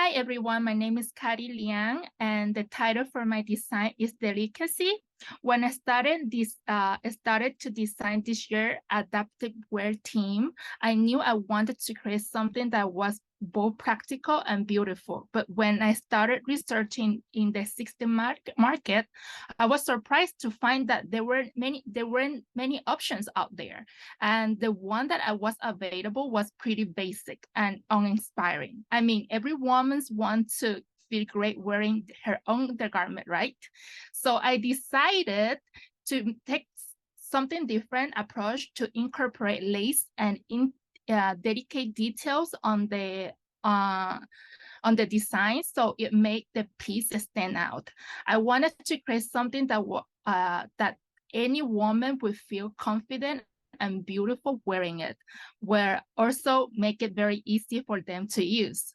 Hi everyone, my name is Katty Liang, and the title for my design is Delicacy. When I started to design this year adaptive wear team, I knew I wanted to create something that was both practical and beautiful. But when I started researching in the 60 market, I was surprised to find that there weren't many options out there. And the one that I was available was pretty basic and uninspiring. I mean, every woman's wants to feel great wearing her own undergarment, right? So I decided to take something different approach to incorporate lace and dedicate details on the design, so it made the piece stand out. I wanted to create something that any woman would feel confident and beautiful wearing it, where also make it very easy for them to use.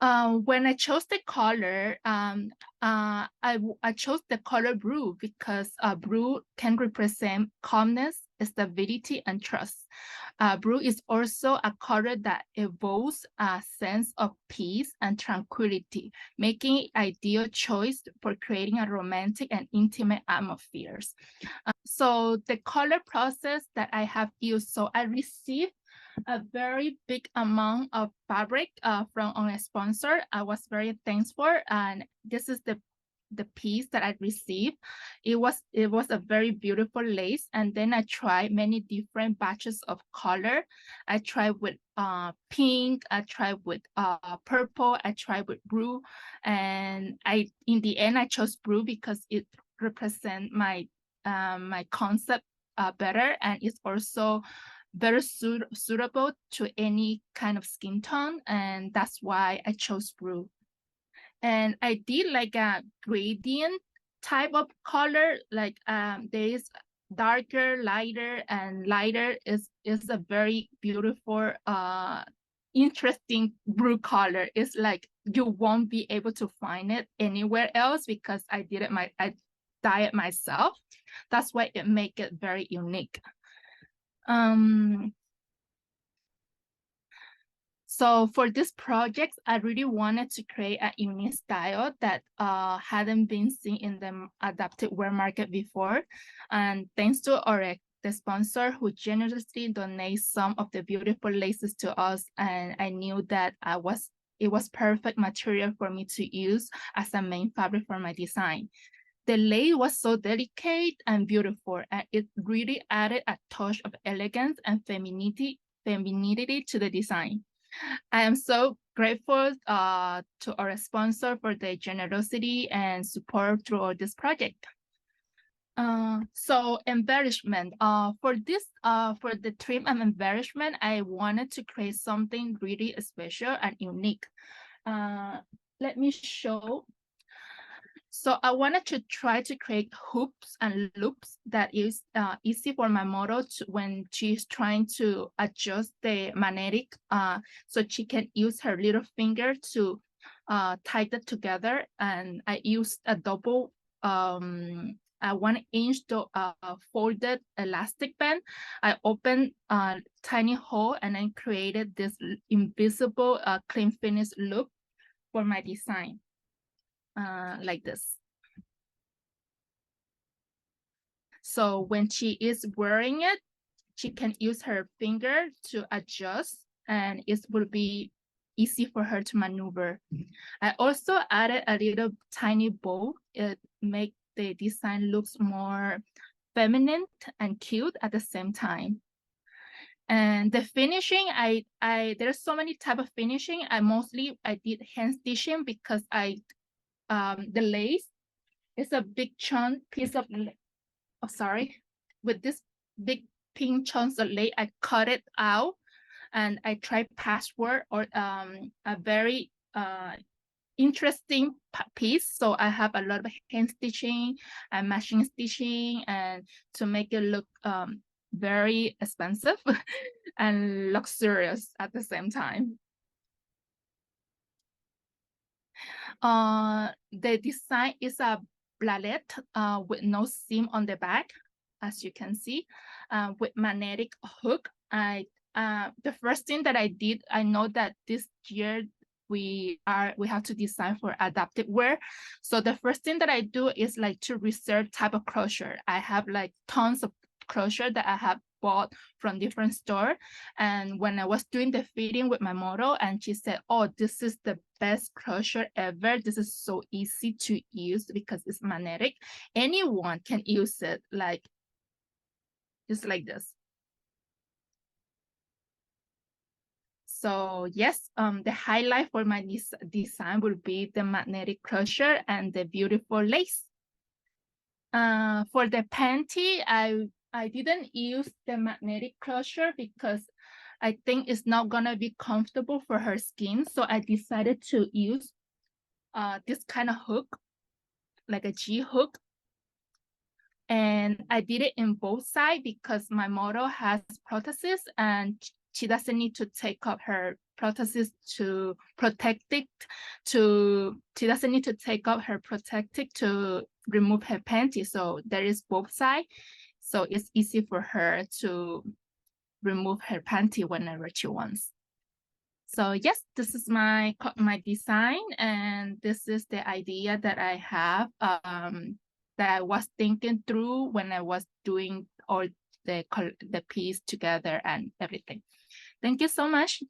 When I chose the color, I chose the color blue because blue can represent calmness, stability, and trust. Blue is also a color that evokes a sense of peace and tranquility, making it ideal choice for creating a romantic and intimate atmospheres. So the color process that I have used, so I received a very big amount of fabric from a sponsor. I was very thankful, and this is the piece that I received. It was a very beautiful lace, and then I tried many different batches of color. I tried with pink, I tried with purple, I tried with blue, and in the end I chose blue because it represents my my concept better, and it's also very suitable to any kind of skin tone, and that's why I chose blue. And I did like a gradient type of color, like there is darker, lighter, and lighter is a very beautiful interesting blue color. It's like you won't be able to find it anywhere else because I dye it myself. That's why it make it very unique. So for this project, I really wanted to create a unique style that hadn't been seen in the adaptive wear market before. And thanks to the sponsor who generously donates some of the beautiful laces to us, and I knew that it was perfect material for me to use as a main fabric for my design. The lace was so delicate and beautiful, and it really added a touch of elegance and femininity to the design. I am so grateful to our sponsor for their generosity and support through this project. So embellishment. For the trim and embellishment, I wanted to create something really special and unique. Let me show. So I wanted to try to create hoops and loops that is easy for my model when she's trying to adjust the magnetic, so she can use her little finger to tie that together. And I used a double a 1-inch folded elastic band. I opened a tiny hole and then created this invisible clean finish loop for my design. Like this. So when she is wearing it, she can use her finger to adjust, and it will be easy for her to maneuver. I also added a little tiny bow. It makes the design looks more feminine and cute at the same time. And the finishing, there's so many type of finishing. I did hand stitching because the lace is a big chunk piece of, with this big pink chunks of lace, I cut it out and I tried patchwork or a very interesting piece. So I have a lot of hand stitching and machine stitching, and to make it look very expensive and luxurious at the same time. The design is a bralette with no seam on the back, as you can see, with magnetic hook. The first thing that I did, I know that this year we have to design for adaptive wear. So the first thing that I do is like to research type of crochet. I have like tons of crochet that I have bought from different store. And when I was doing the fitting with my model, and she said, oh, this is the best crochet ever. This is so easy to use because it's magnetic. Anyone can use it, like just like this. So yes, the highlight for my design will be the magnetic crochet and the beautiful lace. For the panty, I didn't use the magnetic crochet because I think it's not gonna be comfortable for her skin. So I decided to use this kind of hook, like a G hook. And I did it in both sides because my model has prosthesis and she doesn't need to take off her prosthesis to protect it. She doesn't need to take off her protective to remove her panty. So there is both sides. So it's easy for her to remove her panty whenever she wants. So yes, this is my design, and this is the idea that I have, that I was thinking through when I was doing all the piece together and everything. Thank you so much.